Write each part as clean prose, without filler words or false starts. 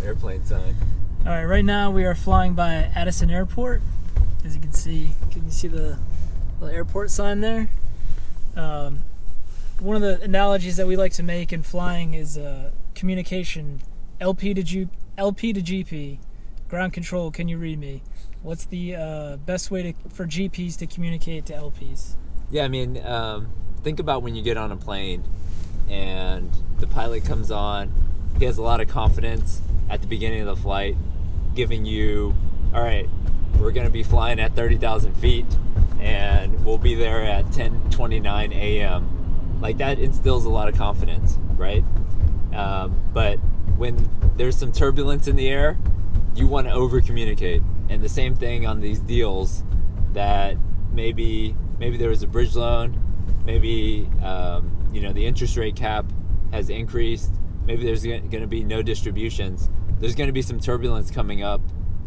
airplane sign. All right, right now we are flying by Addison Airport. As you can see the airport sign there? One of the analogies that we like to make in flying is communication, LP to GP, ground control, can you read me? What's the best way for GPs to communicate to LPs? Yeah, I mean, think about when you get on a plane and the pilot comes on. He has a lot of confidence at the beginning of the flight, giving you, all right, we're going to be flying at 30,000 feet and we'll be there at 10:29 a.m. Like, that instills a lot of confidence, right? But when there's some turbulence in the air, you want to over communicate. And the same thing on these deals, that maybe there was a bridge loan, maybe the interest rate cap has increased, maybe there's going to be no distributions. There's going to be some turbulence coming up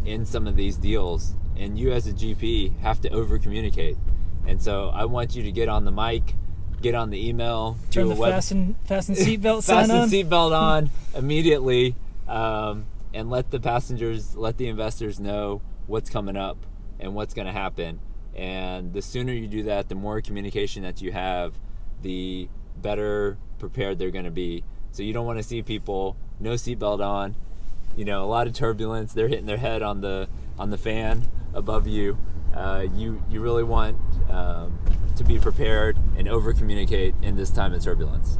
in some of these deals, and you as a GP have to over communicate. And so I want you to get on the mic, get on the email, turn the fasten seatbelt sign on, fasten seatbelt on immediately, and let the investors know what's coming up and what's going to happen. And the sooner you do that, the more communication that you have, the better prepared they're going to be. So you don't want to see people no seatbelt on, a lot of turbulence, they're hitting their head on the fan above you. You really want to be prepared and over communicate in this time of turbulence.